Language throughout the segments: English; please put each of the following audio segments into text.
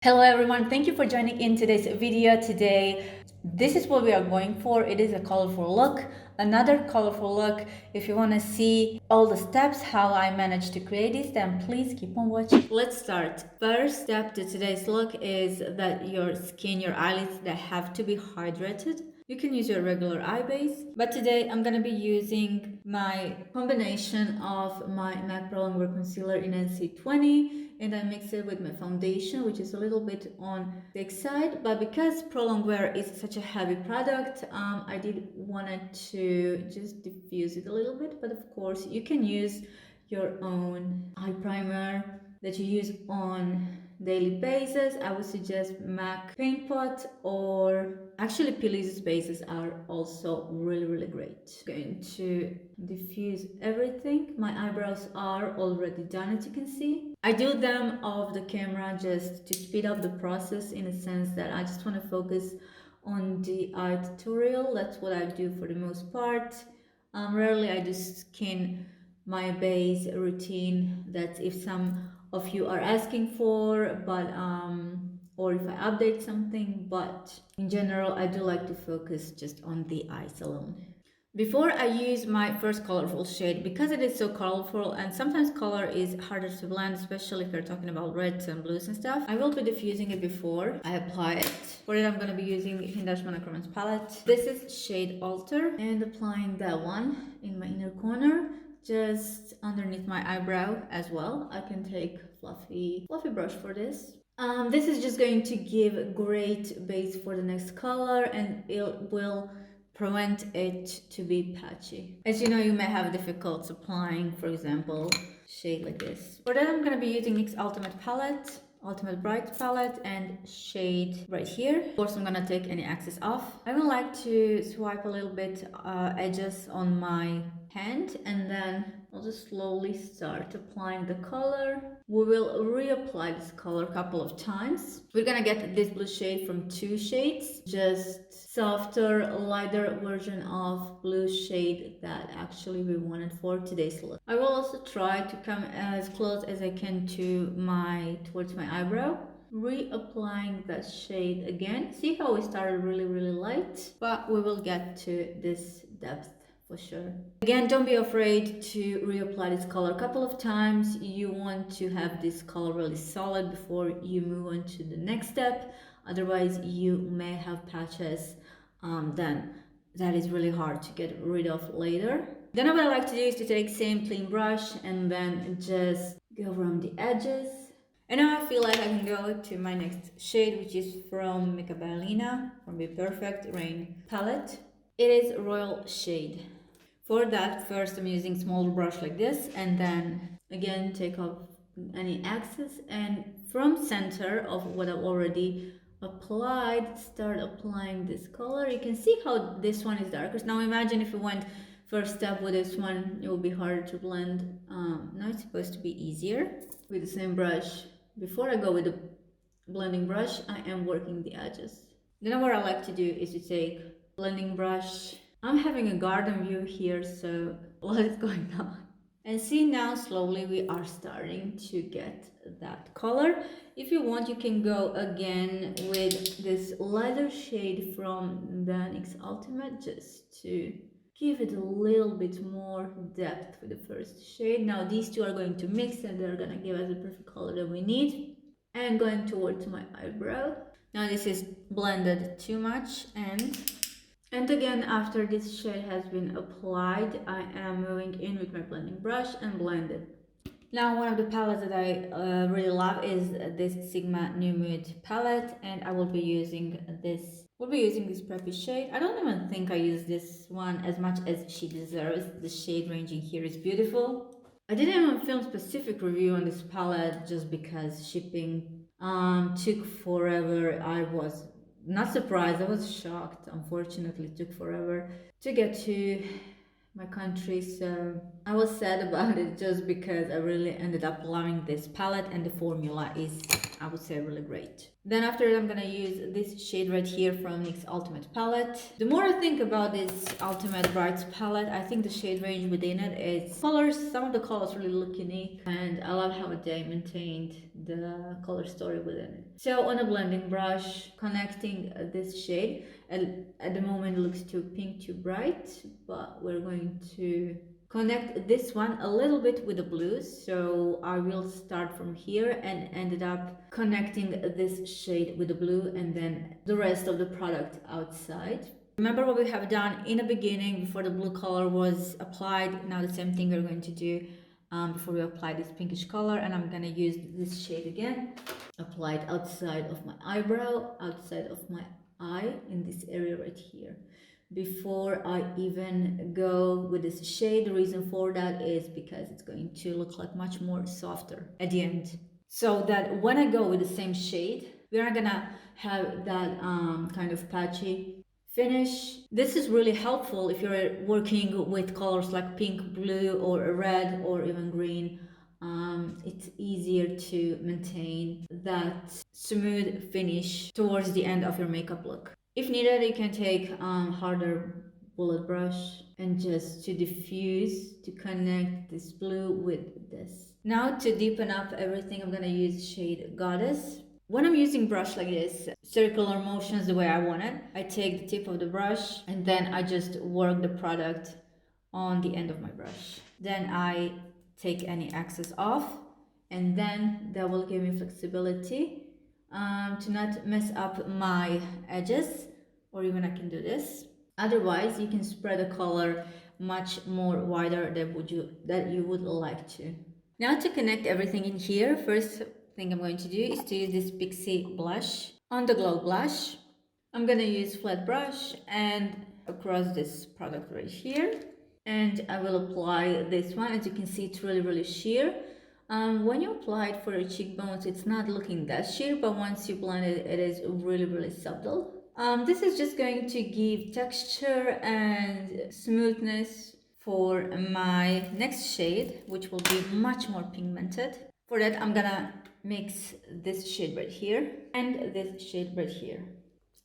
Hello everyone, thank you for joining in today's video. Today, this is what we are going for. It is a colorful look, another colorful look. If you want to see all the steps, how I managed to create this, then please keep on watching. Let's start. First step to today's look is that your skin, your eyelids, they have to be hydrated. You can use your regular eye base, but today I'm gonna be using my combination of my MAC Pro Longwear Concealer in NC20, and I mix it with my foundation, which is a little bit on thick side, but because Pro Longwear is such a heavy product, I did wanted to just diffuse it a little bit, but of course you can use your own eye primer that you use on daily basis. I would suggest MAC Paint Pot, or actually Pilates bases are also really great. Going to diffuse everything. My eyebrows are already done, as you can see. I do them off the camera just to speed up the process, in a sense that I just want to focus on the eye tutorial. That's what I do for the most part. Rarely I do skin my base routine. That's if some of you are asking for, but or if I update something, but in general I do like to focus just on the eyes alone. Before I use my first colorful shade, because it is so colorful and sometimes color is harder to blend, especially if you're talking about reds and blues and stuff, I will be diffusing it before I apply it. For it I'm going to be using Hindash Monochromance palette. This is shade Alter, and applying that one in my inner corner, just underneath my eyebrow as well. I can take fluffy brush for this. This is just going to give great base for the next color, and it will prevent it to be patchy. As you know, you may have difficulty applying, for example, shade like this. For that, I'm going to be using NYX Ultimate Palette, Ultimate Bright Palette, and shade right here. Of course, I'm going to take any excess off. I would like to swipe a little bit edges on my hand, and then I'll just slowly start applying the color. We will reapply this color a couple of times. We're gonna get this blue shade from two shades, just softer, lighter version of blue shade that actually we wanted for today's look. I will also try to come as close as I can to towards my eyebrow, reapplying that shade again. See how we started really light, but we will get to this depth for sure. Again, don't be afraid to reapply this color a couple of times. You want to have this color really solid before you move on to the next step. Otherwise, you may have patches then that is really hard to get rid of later. Then what I like to do is to take same clean brush and then just go around the edges. And now I feel like I can go to my next shade, which is from Mica Berlina, from Be Perfect Rain palette. It is Royal Shade. For that, first I'm using smaller brush like this, and then again take off any excess, and from center of what I've already applied, start applying this color. You can see how this one is darker. Now imagine if we went first step with this one, it would be harder to blend. Now it's supposed to be easier. With the same brush, before I go with the blending brush, I am working the edges. Then what I like to do is to take blending brush. I'm having a garden view here, so a lot is going on. And see, now slowly we are starting to get that color. If you want, you can go again with this lighter shade from the NYX Ultimate, just to give it a little bit more depth with the first shade. Now these two are going to mix, and they're gonna give us the perfect color that we need. And going towards my eyebrow. Now this is blended too much, and again, after this shade has been applied, I am moving in with my blending brush and blend it. Now, one of the palettes that I really love is this Sigma New Mood palette, and I will be using this. We'll be using this preppy shade. I don't even think I use this one as much as she deserves. The shade ranging here is beautiful. I didn't even film specific review on this palette just because shipping took forever. I was not surprised, I was shocked. Unfortunately, it took forever to get to my country, so I was sad about it just because I really ended up loving this palette, and the formula is I would say really great. Then after that, I'm gonna use this shade right here from NYX Ultimate Palette. The more I think about this Ultimate Brights palette, I think the shade range within it is colors. Some of the colors really look unique, and I love how they maintained the color story within it. So on a blending brush, connecting this shade, at the moment it looks too pink, too bright, but we're going to connect this one a little bit with the blues. So I will start from here and ended up connecting this shade with the blue and then the rest of the product outside. Remember what we have done in the beginning before the blue color was applied. Now the same thing we're going to do before we apply this pinkish color, and I'm gonna use this shade again, applied outside of my eyebrow, outside of my eye, in this area right here. Before I even go with this shade, the reason for that is because it's going to look like much more softer at the end. So that when I go with the same shade, we're not gonna have that kind of patchy finish. This is really helpful if you're working with colors like pink, blue, or red, or even green. It's easier to maintain that smooth finish towards the end of your makeup look. If needed, you can take harder bullet brush and just to diffuse, to connect this blue with this. Now to deepen up everything, I'm gonna use shade Goddess. When I'm using brush like this, circular motions the way I want it, I take the tip of the brush and then I just work the product on the end of my brush. Then I take any excess off, and then that will give me flexibility to not mess up my edges, or even I can do this. Otherwise, you can spread the color much more wider than you would like to. Now to connect everything in here, first thing I'm going to do is to use this Pixi blush. On the Glow blush, I'm gonna use flat brush and across this product right here. And I will apply this one. As you can see, it's really sheer. When you apply it for your cheekbones, it's not looking that sheer, but once you blend it, it is really subtle. This is just going to give texture and smoothness for my next shade, which will be much more pigmented. For that, I'm gonna mix this shade right here and this shade right here.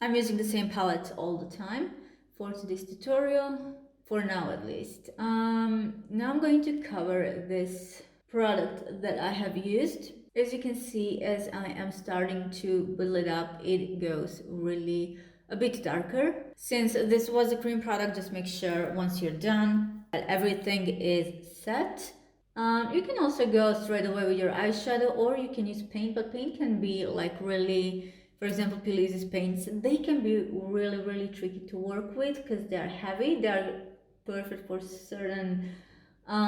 I'm using the same palette all the time for today's tutorial, for now at least. Now I'm going to cover this product that I have used. As you can see, as I am starting to build it up, it goes really a bit darker. Since this was a cream product, just make sure once you're done that everything is set. You can also go straight away with your eyeshadow, or you can use paint, but paint can be like really, for example, Pilates paints, they can be really tricky to work with because they're heavy. They're perfect for certain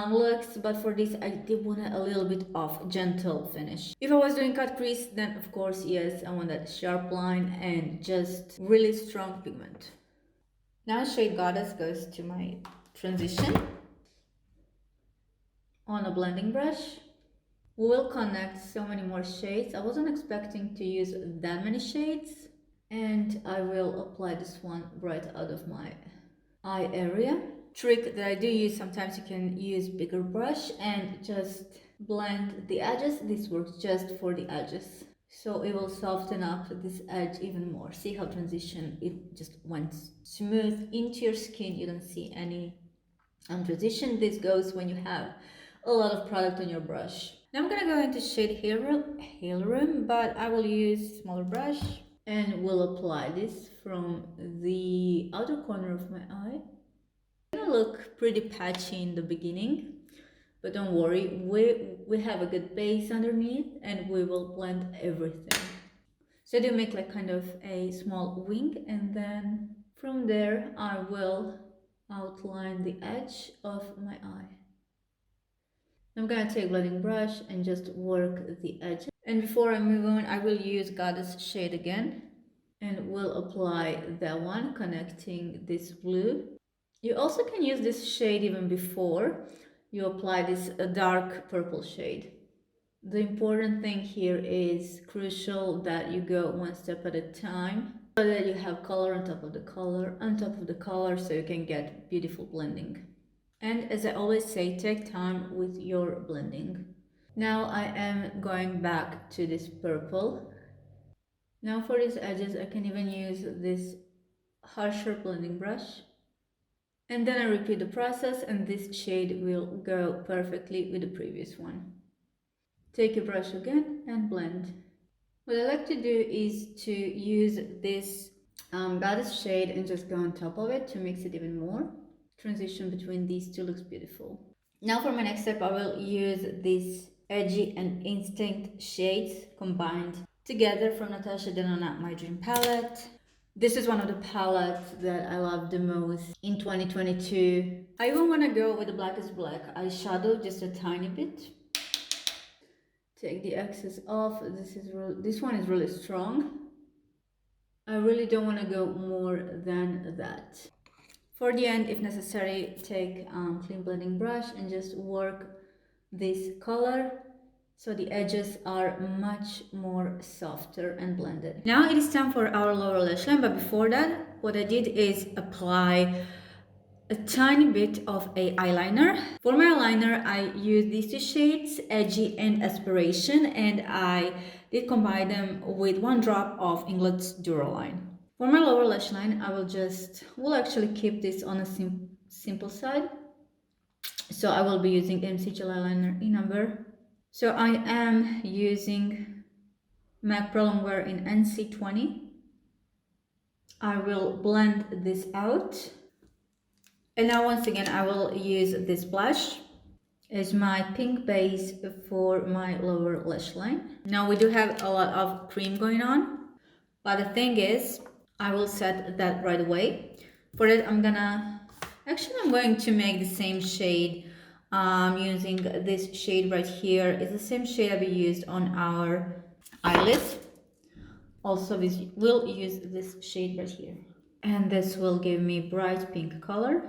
looks, but for this I did want a little bit of gentle finish. If I was doing cut crease, then of course yes, I want that sharp line and just really strong pigment. Now shade Goddess goes to my transition. On a blending brush, we will connect so many more shades. I wasn't expecting to use that many shades, and I will apply this one right out of my eye area. Trick that I do use, sometimes you can use bigger brush and just blend the edges. This works just for the edges, so it will soften up this edge even more. See how transition, it just went smooth into your skin. You don't see any transition. This goes when you have a lot of product on your brush. Now I'm gonna go into shade Hail Room, but I will use smaller brush and will apply this from the outer corner of my eye. It's gonna look pretty patchy in the beginning, but don't worry, we have a good base underneath and we will blend everything. So I do make like kind of a small wing, and then from there I will outline the edge of my eye. I'm gonna take a blending brush and just work the edge. And before I move on, I will use Goddess shade again and will apply that one, connecting this blue. You also can use this shade even before you apply this dark purple shade. The important thing here is crucial that you go one step at a time, so that you have color on top of the color on top of the color, so you can get beautiful blending. And as I always say, take time with your blending. Now I am going back to this purple. Now for these edges, I can even use this harsher blending brush. And then I repeat the process, and this shade will go perfectly with the previous one. Take a brush again and blend. What I like to do is to use this goddess shade and just go on top of it to mix it even more. Transition between these two looks beautiful. Now for my next step, I will use these edgy and instinct shades combined together from Natasha Denona My Dream palette. This is one of the palettes that I love the most in 2022. I even want to go with the Blackest Black eyeshadow just a tiny bit. Take the excess off. This one is really strong. I really don't want to go more than that. For the end, if necessary, take clean blending brush and just work this color so the edges are much more softer and blended. Now it is time for our lower lash line, but before that, what I did is apply a tiny bit of a eyeliner. For my eyeliner, I used these two shades, Edgy and Aspiration, and I did combine them with one drop of Inglet's Duraline. For my lower lash line, I will actually keep this on a simple side. So I will be using MC Gel eyeliner in number. So I am using MAC Pro Longwear in NC20. I will blend this out. And now once again, I will use this blush as my pink base for my lower lash line. Now we do have a lot of cream going on, but the thing is, I will set that right away. For that, I'm going to make the same shade. Using this shade right here. It's the same shade that we used on our eyelids. Also, we will use this shade right here. And this will give me bright pink color.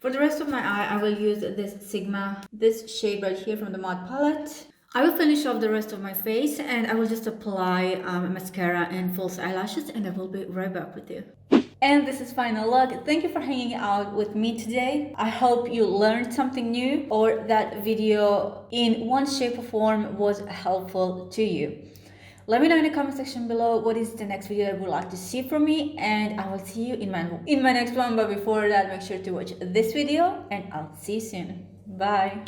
For the rest of my eye, I will use this shade right here from the Mod palette. I will finish off the rest of my face and I will just apply mascara and false eyelashes, and I will be right back with you. And this is final look. Thank you for hanging out with me today. I hope you learned something new or that video in one shape or form was helpful to you. Let me know in the comment section below what is the next video that you would like to see from me, and I will see you in my next one. But before that, make sure to watch this video and I'll see you soon. Bye.